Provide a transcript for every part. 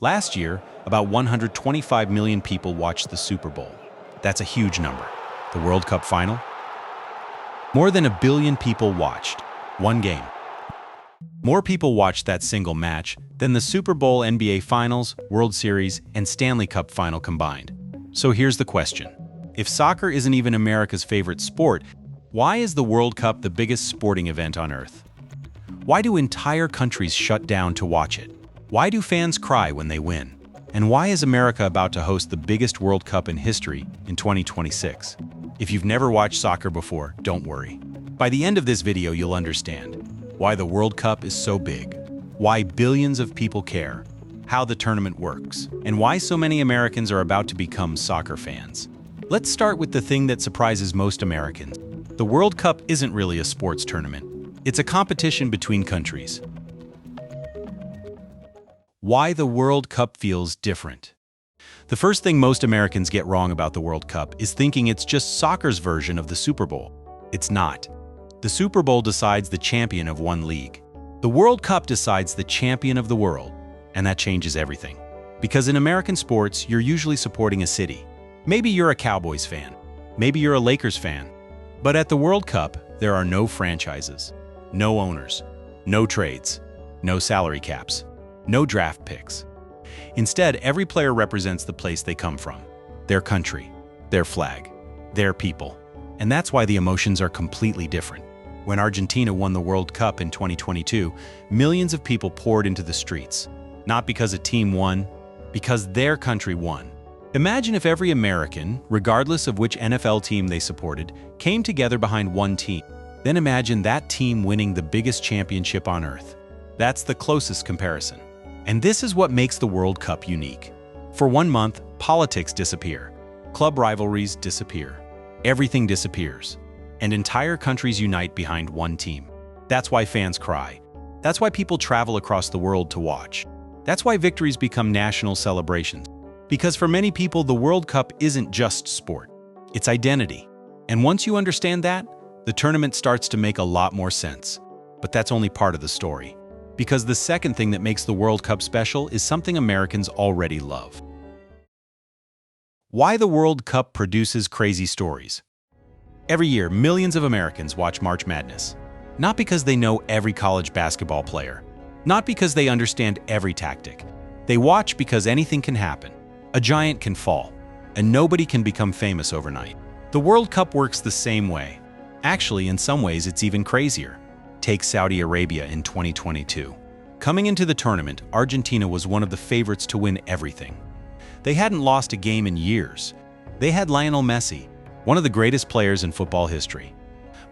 Last year, about 125 million people watched the Super Bowl. That's a huge number. The World Cup final? More than 1 billion people watched. One game. More people watched that single match than the Super Bowl, NBA Finals, World Series, and Stanley Cup final combined. So here's the question. If soccer isn't even America's favorite sport, why is the World Cup the biggest sporting event on Earth? Why do entire countries shut down to watch it? Why do fans cry when they win? And why is America about to host the biggest World Cup in history in 2026? If you've never watched soccer before, don't worry. By the end of this video, you'll understand why the World Cup is so big, why billions of people care, how the tournament works, and why so many Americans are about to become soccer fans. Let's start with the thing that surprises most Americans. The World Cup isn't really a sports tournament. It's a competition between countries. Why the World Cup feels different. The first thing most Americans get wrong about the World Cup is thinking it's just soccer's version of the Super Bowl. It's not. The Super Bowl decides the champion of one league. The World Cup decides the champion of the world, and that changes everything. Because in American sports, you're usually supporting a city. Maybe you're a Cowboys fan. Maybe you're a Lakers fan. But at the World Cup, there are no franchises, no owners, no trades, no salary caps, no draft picks. Instead, every player represents the place they come from, their country, their flag, their people. And that's why the emotions are completely different. When Argentina won the World Cup in 2022, millions of people poured into the streets. Not because a team won, because their country won. Imagine if every American, regardless of which NFL team they supported, came together behind one team. Then imagine that team winning the biggest championship on earth. That's the closest comparison. And this is what makes the World Cup unique. For 1 month, politics disappear. Club rivalries disappear. Everything disappears. And entire countries unite behind one team. That's why fans cry. That's why people travel across the world to watch. That's why victories become national celebrations. Because for many people, the World Cup isn't just sport. It's identity. And once you understand that, the tournament starts to make a lot more sense. But that's only part of the story. Because the second thing that makes the World Cup special is something Americans already love. Why the World Cup produces crazy stories. Every year, millions of Americans watch March Madness. Not because they know every college basketball player. Not because they understand every tactic. They watch because anything can happen. A giant can fall, and nobody can become famous overnight. The World Cup works the same way. Actually, in some ways, it's even crazier. Take Saudi Arabia in 2022. Coming into the tournament, Argentina was one of the favorites to win everything. They hadn't lost a game in years. They had Lionel Messi, one of the greatest players in football history.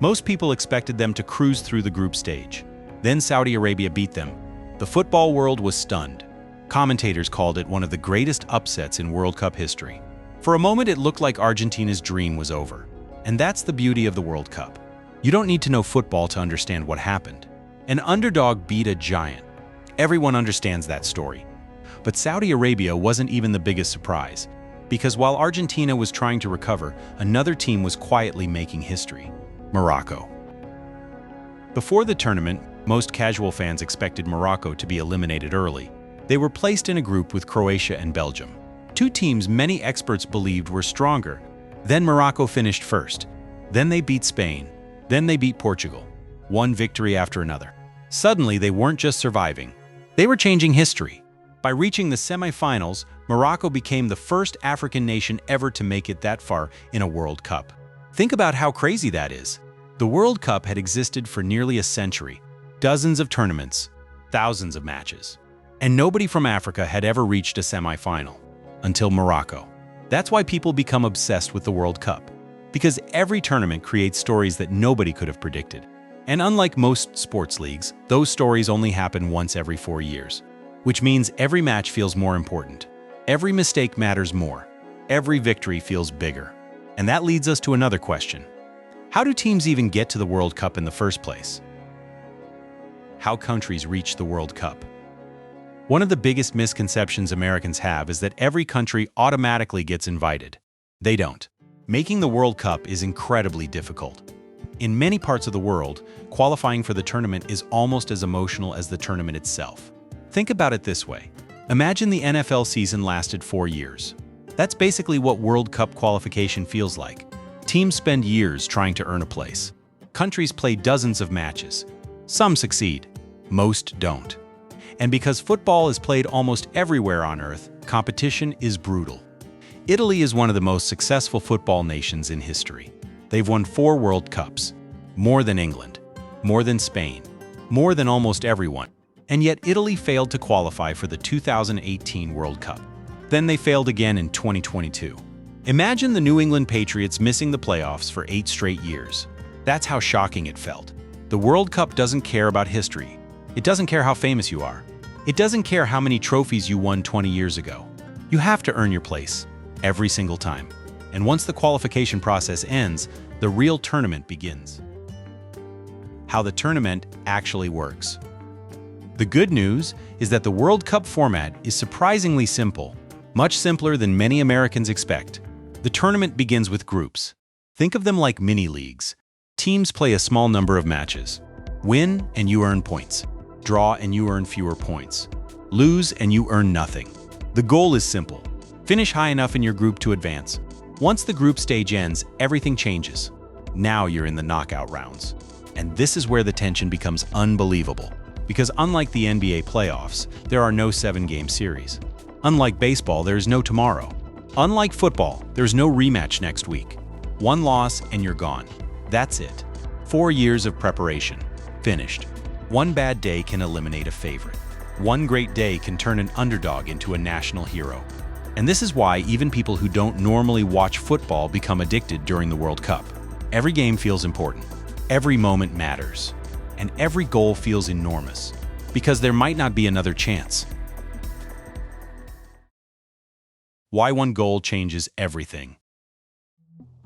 Most people expected them to cruise through the group stage. Then Saudi Arabia beat them. The football world was stunned. Commentators called it one of the greatest upsets in World Cup history. For a moment, it looked like Argentina's dream was over. And that's the beauty of the World Cup. You don't need to know football to understand what happened. An underdog beat a giant. Everyone understands that story. But Saudi Arabia wasn't even the biggest surprise, because while Argentina was trying to recover, another team was quietly making history: Morocco. Before the tournament, most casual fans expected Morocco to be eliminated early. They were placed in a group with Croatia and Belgium, two teams many experts believed were stronger. Then Morocco finished first. Then they beat Spain. Then they beat Portugal. One victory after another. Suddenly, they weren't just surviving. They were changing history. By reaching the semifinals, Morocco became the first African nation ever to make it that far in a World Cup. Think about how crazy that is. The World Cup had existed for nearly a century. Dozens of tournaments, thousands of matches. And nobody from Africa had ever reached a semifinal. Until Morocco. That's why people become obsessed with the World Cup. Because every tournament creates stories that nobody could have predicted. And unlike most sports leagues, those stories only happen once every 4 years. Which means every match feels more important. Every mistake matters more. Every victory feels bigger. And that leads us to another question. How do teams even get to the World Cup in the first place? How countries reach the World Cup. One of the biggest misconceptions Americans have is that every country automatically gets invited. They don't. Making the World Cup is incredibly difficult. In many parts of the world, qualifying for the tournament is almost as emotional as the tournament itself. Think about it this way. Imagine the NFL season lasted 4 years. That's basically what World Cup qualification feels like. Teams spend years trying to earn a place. Countries play dozens of matches. Some succeed, most don't. And because football is played almost everywhere on Earth, competition is brutal. Italy is one of the most successful football nations in history. They've won 4 World Cups, more than England, more than Spain, more than almost everyone. And yet Italy failed to qualify for the 2018 World Cup. Then they failed again in 2022. Imagine the New England Patriots missing the playoffs for 8 straight years. That's how shocking it felt. The World Cup doesn't care about history. It doesn't care how famous you are. It doesn't care how many trophies you won 20 years ago. You have to earn your place, every single time. And once the qualification process ends, the real tournament begins. How the tournament actually works. The good news is that the World Cup format is surprisingly simple, much simpler than many Americans expect. The tournament begins with groups. Think of them like mini-leagues. Teams play a small number of matches. Win and you earn points. Draw and you earn fewer points. Lose and you earn nothing. The goal is simple. Finish high enough in your group to advance. Once the group stage ends, everything changes. Now you're in the knockout rounds. And this is where the tension becomes unbelievable. Because unlike the NBA playoffs, there are no 7-game series. Unlike baseball, there is no tomorrow. Unlike football, there's no rematch next week. One loss and you're gone. That's it. 4 years of preparation. Finished. One bad day can eliminate a favorite. One great day can turn an underdog into a national hero. And this is why even people who don't normally watch football become addicted during the World Cup. Every game feels important. Every moment matters. And every goal feels enormous. Because there might not be another chance. Why one goal changes everything.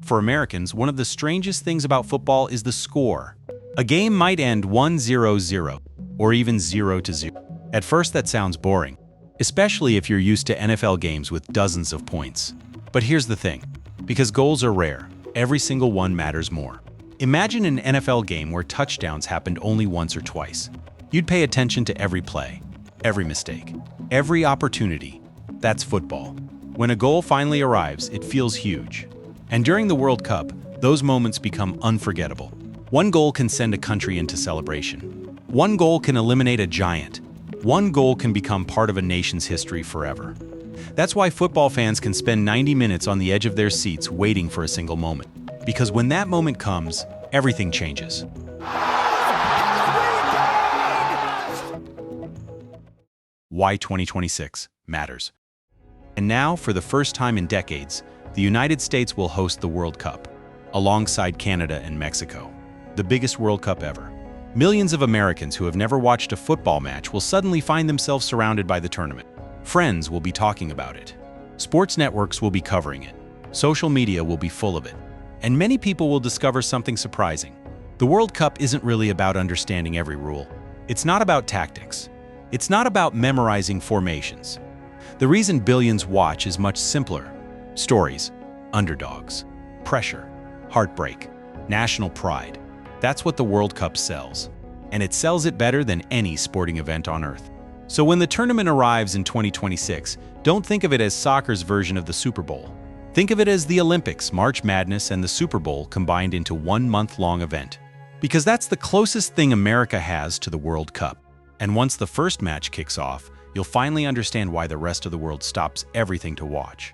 For Americans, one of the strangest things about football is the score. A game might end 1-0-0, or even 0-0. At first that sounds boring, especially if you're used to NFL games with dozens of points. But here's the thing, because goals are rare, every single one matters more. Imagine an NFL game where touchdowns happened only once or twice. You'd pay attention to every play, every mistake, every opportunity. That's football. When a goal finally arrives, it feels huge. And during the World Cup, those moments become unforgettable. One goal can send a country into celebration. One goal can eliminate a giant. One goal can become part of a nation's history forever. That's why football fans can spend 90 minutes on the edge of their seats waiting for a single moment. Because when that moment comes, everything changes. Why 2026 matters. And now, for the first time in decades, the United States will host the World Cup, alongside Canada and Mexico. The biggest World Cup ever. Millions of Americans who have never watched a football match will suddenly find themselves surrounded by the tournament. Friends will be talking about it. Sports networks will be covering it. Social media will be full of it. And many people will discover something surprising. The World Cup isn't really about understanding every rule. It's not about tactics. It's not about memorizing formations. The reason billions watch is much simpler. Stories, underdogs, pressure, heartbreak, national pride. That's what the World Cup sells. And it sells it better than any sporting event on Earth. So when the tournament arrives in 2026, don't think of it as soccer's version of the Super Bowl. Think of it as the Olympics, March Madness, and the Super Bowl combined into one month-long event. Because that's the closest thing America has to the World Cup. And once the first match kicks off, you'll finally understand why the rest of the world stops everything to watch.